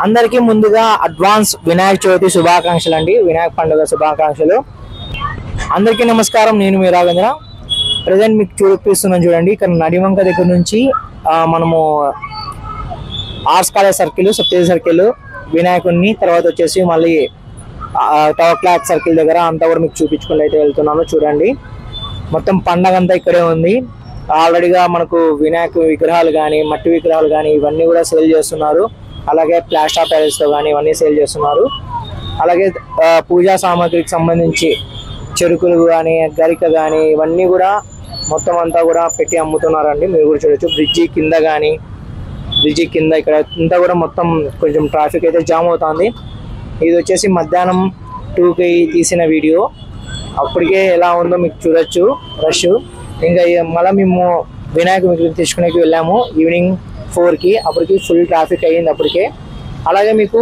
అందరికీ ముందుగా అడ్వాన్స్ వినాయక చవితి శుభాకాంక్షలు అండి. వినాయక పండుగ శుభాకాంక్షలు. అందరికీ నమస్కారం. నేను మీ రాఘవేంద్ర. ప్రజెంట్ మీకు చూపిస్తున్నాను చూడండి. ఇక్కడ నడివంక దగ్గర నుంచి మనము ఆర్ట్స్ కాలేజ్ సర్కిల్, సప్తేజ సర్కిల్, వినాయకుడిని తర్వాత వచ్చేసి మళ్ళీ టవర్ క్లాక్ సర్కిల్ దగ్గర అంతా కూడా మీకు చూపించుకుంటూ అయితే వెళ్తున్నాను. చూడండి, మొత్తం పండగ అంతా ఇక్కడే ఉంది. ఆల్రెడీగా మనకు వినాయక విగ్రహాలు కానీ మట్టి విగ్రహాలు కానీ ఇవన్నీ కూడా సేల్ చేస్తున్నారు. అలాగే ప్లాస్టర్ ఆఫ్ ప్యారిస్తో కానీ ఇవన్నీ సేల్ చేస్తున్నారు. అలాగే పూజా సామాగ్రికి సంబంధించి చెరుకులు కానీ గరిక కానీ ఇవన్నీ కూడా మొత్తం అంతా కూడా పెట్టి అమ్ముతున్నారండి. మీరు కూడా చూడొచ్చు. బ్రిడ్జి కింద ఇక్కడ అంతా కూడా మొత్తం కొంచెం ట్రాఫిక్ అయితే జామ్ అవుతుంది. ఇది వచ్చేసి మధ్యాహ్నం 2కి తీసిన వీడియో. అప్పటికే ఎలా ఉందో మీకు చూడొచ్చు రష్. ఇంకా మళ్ళీ మేము వినాయక విగ్రహం తీసుకునేకి వెళ్ళాము ఈవినింగ్ 4కి. అప్పటికి ఫుల్ ట్రాఫిక్ అయ్యింది అప్పటికే. అలాగే మీకు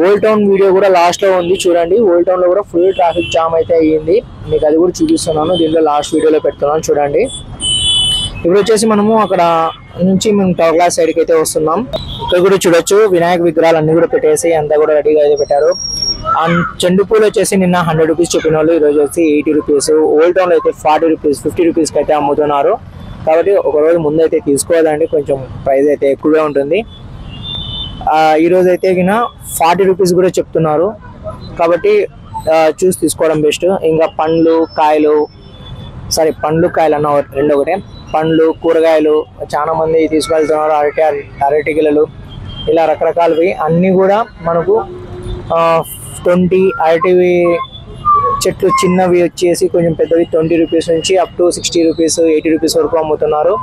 ఓల్డ్ టౌన్ వీడియో కూడా లాస్ట్లో ఉంది చూడండి. ఓల్డ్ టౌన్లో కూడా ఫుల్ ట్రాఫిక్ జామ్ అయితే అయ్యింది. మీకు అది కూడా చూపిస్తున్నాను. దీంట్లో లాస్ట్ వీడియోలో పెడుతున్నాను చూడండి. ఇప్పుడు వచ్చేసి మనము అక్కడ నుంచి మేము టవర్ క్లాస్ సైడ్కి అయితే వస్తున్నాం. ఇక్కడ కూడా చూడొచ్చు వినాయక విగ్రహాలు అన్ని కూడా పెట్టేసి అంతా కూడా రెడీగా అయితే పెట్టారు. చెండు పూలు వచ్చేసి నిన్న 100 రూపీస్ చెప్పిన వాళ్ళు ఈరోజు వచ్చి 80 రూపీస్. ఓల్డ్ టౌన్లో అయితే 40 రూపీస్ 50 రూపీస్కి అయితే అమ్ముతున్నారు. కాబట్టి ఒకరోజు ముందు అయితే తీసుకోవాలండి, కొంచెం ప్రైస్ అయితే ఎక్కువగా ఉంటుంది. ఈరోజు అయితే కింద 40 రూపీస్ కూడా చెప్తున్నారు. కాబట్టి చూసి తీసుకోవడం బెస్ట్. ఇంకా పండ్లు కాయలు అన్న రెండు ఒకటే. పండ్లు కూరగాయలు చాలా మంది తీసుకెళ్తున్నారు. అరటి గిల్లలు ఇలా రకరకాలవి అన్నీ కూడా మనకు 20 అరటివి చెట్లు చిన్నవి వచ్చేసి కొంచెం పెద్దవి 20 రూపీస్ నుంచి అప్ టు 60 రూపీస్ 80 రూపీస్ వరకు అమ్ముతున్నారు.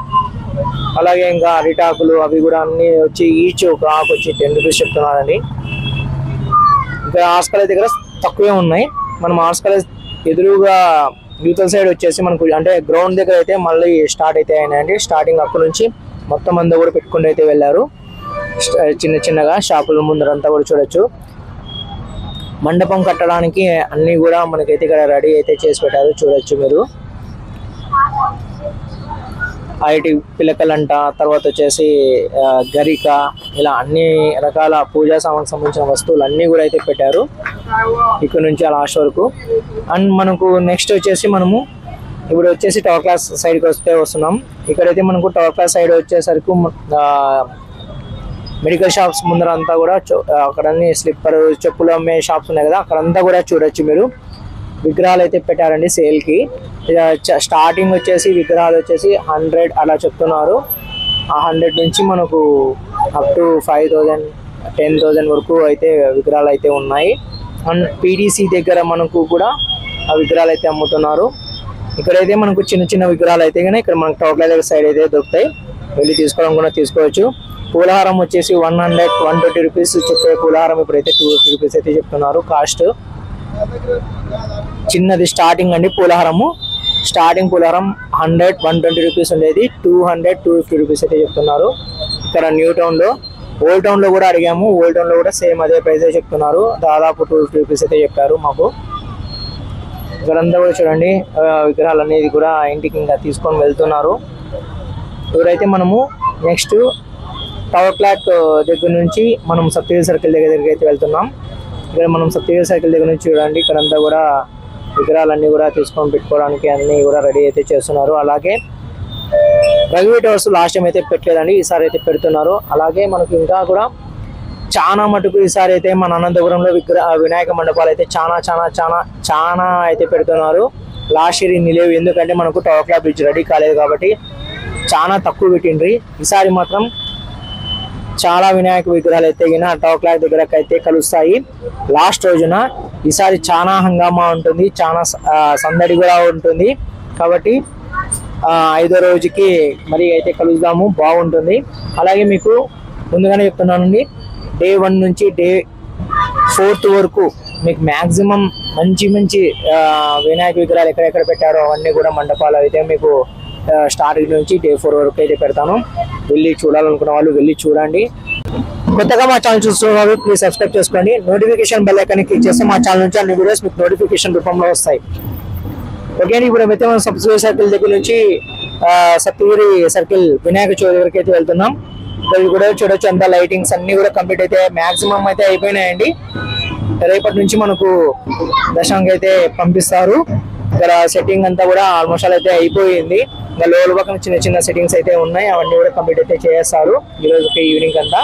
అలాగే ఇంకా అరిటాకులు అవి కూడా అన్ని వచ్చి ఈచ్ ఒక ఆకు వచ్చి 10 రూపీస్ చెప్తున్నారండి. ఇంకా ఆర్ట్స్ కాలేజ్ దగ్గర తక్కువే ఉన్నాయి. మనం ఆర్ట్స్ కాలేజ్ ఎదురుగా యూతల్ సైడ్ వచ్చేసి మనకు అంటే గ్రౌండ్ దగ్గర అయితే మళ్ళీ స్టార్ట్ అయితే అయినాయండి. స్టార్టింగ్ అక్కడ నుంచి మొత్తం అంతా కూడా పెట్టుకుంటూ అయితే వెళ్ళారు. చిన్నగా షాపుల ముందరంతా కూడా చూడొచ్చు. మండపం కట్టడానికి అన్నీ కూడా మనకైతే ఇక్కడ రెడీ అయితే చేసి పెట్టారు. చూడొచ్చు మీరు. ఐటి పిలకలంట, తర్వాత వచ్చేసి గరిక, ఇలా అన్ని రకాల పూజా సామాన్కి సంబంధించిన వస్తువులు అన్నీ కూడా అయితే పెట్టారు ఇక్కడ నుంచి ఆ లాస్ట్ వరకు. అండ్ మనకు నెక్స్ట్ వచ్చేసి మనము ఇప్పుడు వచ్చేసి టవర్ క్లాస్ సైడ్కి వస్తున్నాం. ఇక్కడైతే మనకు టవర్ క్లాస్ సైడ్ వచ్చేసరికి మెడికల్ షాప్స్ ముందర అంతా కూడా అక్కడ అన్ని స్లిప్పర్ చెప్పులు అమ్మే షాప్స్ ఉన్నాయి కదా, అక్కడంతా కూడా చూడొచ్చు మీరు. విగ్రహాలు అయితే పెట్టారండి సేల్కి. స్టార్టింగ్ వచ్చేసి విగ్రహాలు వచ్చేసి 100 అలా చెప్తున్నారు. ఆ 100 నుంచి మనకు అప్ టు 5000 10,000 వరకు అయితే విగ్రహాలు అయితే ఉన్నాయి. అండ్ పీడీసీ దగ్గర మనకు కూడా ఆ విగ్రహాలు అయితే అమ్ముతున్నారు. ఇక్కడైతే మనకు చిన్న విగ్రహాలు అయితే కానీ ఇక్కడ మనకు టవర్ క్లాస్ దగ్గర సైడ్ అయితే దొరుకుతాయి. వెళ్ళి తీసుకోవడం కూడా తీసుకోవచ్చు. పూలహారం వచ్చేసి 120 రూపీస్ చెప్పే పూలహారం ఇప్పుడైతే 250 రూపీస్ అయితే చెప్తున్నారు కాస్ట్. చిన్నది స్టార్టింగ్ అండి పూలహారము. స్టార్టింగ్ పూలహారం 100-120 రూపీస్ ఉండేది 200-250 రూపీస్ అయితే చెప్తున్నారు. ఇక్కడ న్యూ టౌన్లో. ఓల్డ్ టౌన్లో కూడా అడిగాము. ఓల్డ్ టౌన్లో కూడా సేమ్ అదే ప్రైస్ చెప్తున్నారు. దాదాపు 250 రూపీస్ అయితే చెప్పారు మాకు. ఇక్కడంతా కూడా చూడండి విగ్రహాలు అనేది కూడా ఇంటికి ఇంకా తీసుకొని వెళ్తున్నారు. ఎవరైతే మనము నెక్స్ట్ టవర్ క్లాక్ దగ్గర నుంచి మనం సప్తగిరి సర్కిల్ దగ్గరికి అయితే వెళ్తున్నాం. ఇక్కడ మనం సప్తగిరి సర్కిల్ దగ్గర నుంచి చూడండి ఇక్కడంతా కూడా విగ్రహాలన్నీ కూడా తీసుకొని పెట్టుకోవడానికి అన్నీ కూడా రెడీ అయితే చేస్తున్నారు. అలాగే రఘువీ టవర్స్ లాస్ట్ టైం అయితే పెట్టలేదండి, ఈసారి అయితే పెడుతున్నారు. అలాగే మనకు ఇంకా కూడా చాలా మటుకు ఈసారి అయితే మన అనంతపురంలో వినాయక మండపాలు అయితే చాలా అయితే పెడుతున్నారు. లాస్ట్ ఇయర్ ఇన్ని లేవు, ఎందుకంటే మనకు టవర్ క్లాక్ బ్రిడ్జ్ రెడీ కాలేదు కాబట్టి చాలా తక్కువ పెట్టిండ్రి. ఈసారి మాత్రం చాలా వినాయక విగ్రహాలు అయితే టవర్ క్లాక్ దగ్గరకు అయితే కలుస్తాయి లాస్ట్ రోజున. ఈసారి చాలా హంగామా ఉంటుంది, చాలా సందడి కూడా ఉంటుంది. కాబట్టి 5వ రోజుకి మరి అయితే కలుద్దాము, బాగుంటుంది. అలాగే మీకు ముందుగానే చెప్తున్నానండి, డే 1 నుంచి డే 4th వరకు మీకు మ్యాక్సిమం మంచి వినాయక విగ్రహాలు ఎక్కడెక్కడ పెట్టారో అవన్నీ కూడా మండపాలు అయితే మీకు స్టార్టింగ్ నుంచి డే 4 వరకు అయితే పెడతాను. వెళ్ళి చూడాలనుకున్న వాళ్ళు వెళ్ళి చూడండి. కొత్తగా మా ఛానల్ చూస్తున్న వాళ్ళు ప్లీజ్ సబ్స్క్రైబ్ చేసుకోండి. నోటిఫికేషన్ బెల్ ఐకాన్ క్లిక్ చేస్తే మా ఛానల్ నుంచి అన్ని వీడియోస్ మీకు నోటిఫికేషన్ రూపంలో వస్తాయి. ఓకే అండి. ఇప్పుడు అయితే మనం సప్తగిరి సర్కిల్ దగ్గర నుంచి సప్తగిరి సర్కిల్ వినాయక చవితి వరకు అయితే వెళ్తున్నాం. ఇక్కడ కూడా చూడొచ్చు, అంతా లైటింగ్స్ అన్ని కూడా కంప్లీట్ అయితే మాక్సిమం అయితే అయిపోయినాయండి. రేపటి నుంచి మనకు దర్శనంకి అయితే పంపిస్తారు. ఇక్కడ సెట్టింగ్ అంతా కూడా ఆల్మోస్ట్ అయితే అయిపోయింది. ఇంకా లోపల పక్కన చిన్న చిన్న సెట్టింగ్స్ అయితే ఉన్నాయి, అవన్నీ కూడా కంప్లీట్ అయితే చేస్తారు ఈ రోజుకి ఈవినింగ్ అంతా.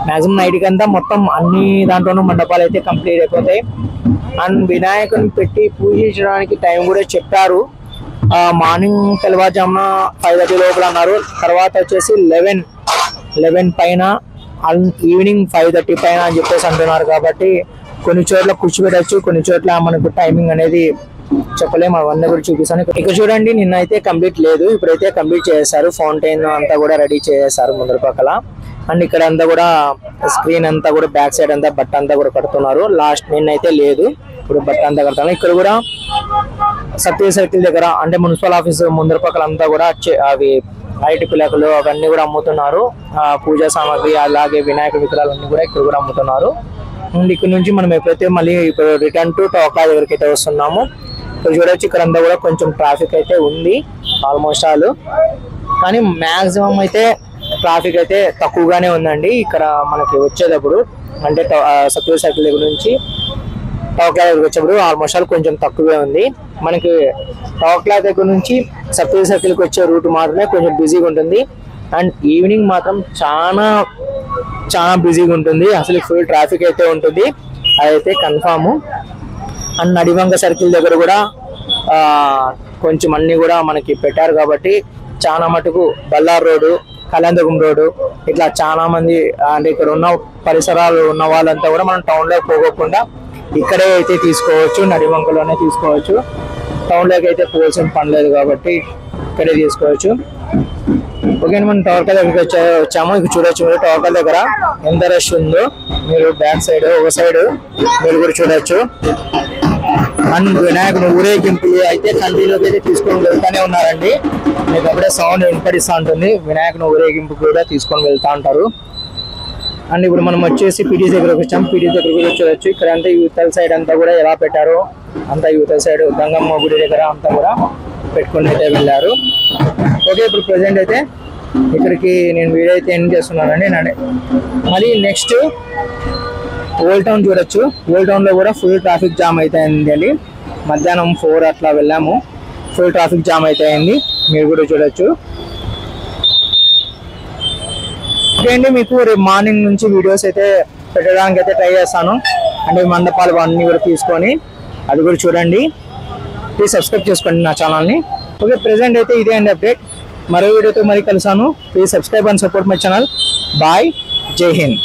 మాక్సిమం నైట్కి అంతా మొత్తం అన్ని దాంట్లోనూ మండపాలు అయితే కంప్లీట్ అయిపోతాయి. అండ్ వినాయకుని పెట్టి పూజించడానికి టైం కూడా చెప్పారు. మార్నింగ్ తెల్లవారుజామున 5:30 లోపల అన్నారు. తర్వాత వచ్చేసి 11 పైన, ఈవినింగ్ 5:30 పైన అని చెప్పేసి అంటున్నారు. కాబట్టి కొన్ని చోట్ల కూర్చోబెట్టచ్చు, కొన్ని చోట్ల మనకు టైమింగ్ అనేది చెప్పలేము. అవన్నీ కూడా చూపిస్తాను. ఇక్కడ చూడండి, నిన్న అయితే కంప్లీట్ లేదు, ఇప్పుడైతే కంప్లీట్ చేసేసారు. ఫౌంటైన్ అంతా కూడా రెడీ చేసేసారు ముందర పక్కల. అండ్ ఇక్కడ అంతా కూడా స్క్రీన్ అంతా కూడా బ్యాక్ సైడ్ అంతా బట్ట అంతా కూడా కడుతున్నారు. లాస్ట్ నిన్నైతే లేదు, ఇప్పుడు బట్ట అంతా కడుతున్నారు. ఇక్కడ కూడా సత్య సర్కిల్ దగ్గర అంటే మున్సిపల్ ఆఫీస్ ముందర పక్కల అంతా కూడా అవి అరటి పిల్లకలు అవన్నీ కూడా అమ్ముతున్నారు. పూజా సామాగ్రి అలాగే వినాయక విగ్రహాలు అన్ని కూడా ఇక్కడ కూడా అమ్ముతున్నారు. అండ్ ఇక్కడ నుంచి మనం ఎప్పుడైతే మళ్ళీ ఇప్పుడు రిటర్న్ టు టోకా దగ్గరికి అయితే వస్తున్నాము. ఇక్కడ చూడొచ్చు, ఇక్కడ అంతా కూడా కొంచెం ట్రాఫిక్ అయితే ఉంది ఆల్మోస్ట్ ఆల్, కానీ మాక్సిమం అయితే ట్రాఫిక్ అయితే తక్కువగానే ఉందండి. ఇక్కడ మనకి వచ్చేటప్పుడు అంటే సత్య సర్కిల్ దగ్గర నుంచి టోక్లా దగ్గరికి వచ్చేప్పుడు ఆల్మోస్ట్ ఆల్ కొంచెం తక్కువే ఉంది. మనకి టోక్లా దగ్గర నుంచి సత్య సర్కిల్కి వచ్చే రూట్ మాత్రమే కొంచెం బిజీగా ఉంటుంది. అండ్ ఈవినింగ్ మాత్రం చాలా బిజీగా ఉంటుంది, అసలు ఫుల్ ట్రాఫిక్ అయితే ఉంటుంది, అదైతే కన్ఫామ్. అండ్ నడివంక సర్కిల్ దగ్గర కూడా కొంచెం అన్ని కూడా మనకి పెట్టారు. కాబట్టి చాలా మటుకు బల్లార్ రోడ్డు, కళ్యాణదుర్గం రోడ్డు ఇట్లా చాలా మంది అంటే ఇక్కడ ఉన్న పరిసరాలు ఉన్న వాళ్ళంతా కూడా మనం టౌన్లో పోగొకుండా ఇక్కడే అయితే తీసుకోవచ్చు, నడివంకలోనే తీసుకోవచ్చు. టౌన్లోకి అయితే పోవాల్సిన పని లేదు కాబట్టి ఇక్కడే తీసుకోవచ్చు. ఓకే, మనం టవర్కల్ దగ్గరికి వచ్చాము. ఇక్కడ చూడొచ్చు, మీరు టవర్కల్ దగ్గర ఎంత రష్ ఉందో మీరు బ్యాక్ సైడ్ ఒక సైడ్ మీరు కూడా చూడొచ్చు. అండ్ వినాయకుని ఊరేగింపులు అయితే కంటిన్యూకి అయితే తీసుకొని వెళ్తానే ఉన్నారండి. మీకు అప్పుడే సౌండ్ వినపడిస్తూ ఉంటుంది, వినాయకుని ఊరేగింపు కూడా తీసుకొని వెళ్తా ఉంటారు. అండ్ ఇప్పుడు మనం వచ్చేసి పీటీసీ దగ్గరకు వచ్చాము. పీటీసీ దగ్గర కూడా చూడొచ్చు, ఇక్కడ అంతా యూతల్ సైడ్ అంతా కూడా ఎలా పెట్టారో అంతా యూతల్ సైడ్ గంగమ్మ గుడి దగ్గర అంతా కూడా పెట్టుకుని అయితే వెళ్ళారు. ఓకే, ఇప్పుడు ప్రజెంట్ అయితే ఇక్కడికి నేను వీడియో అయితే ఎండ్ చేస్తున్నానండి. మళ్ళీ నెక్స్ట్ ఓల్డ్ టౌన్ చూడొచ్చు. ఓల్డ్ టౌన్లో కూడా ఫుల్ ట్రాఫిక్ జామ్ అయితే అయిందండి. మధ్యాహ్నం 4 అట్లా వెళ్ళాము, ఫుల్ ట్రాఫిక్ జామ్ అయితే అయింది, మీరు కూడా చూడొచ్చు. ఓకే అండి, మీకు రేపు మార్నింగ్ నుంచి వీడియోస్ అయితే పెట్టడానికి అయితే ట్రై చేస్తాను. అంటే మండపాలు అన్నీ కూడా తీసుకొని అది కూడా చూడండి. ప్లీజ్ సబ్స్క్రైబ్ చేసుకోండి నా ఛానల్ని. ఓకే, ప్రెజెంట్ అయితే ఇదే అండి అప్డేట్. మరో వీడియోతో మరీ కలిసాను. Please subscribe and support my channel. Bye, జై హింద్.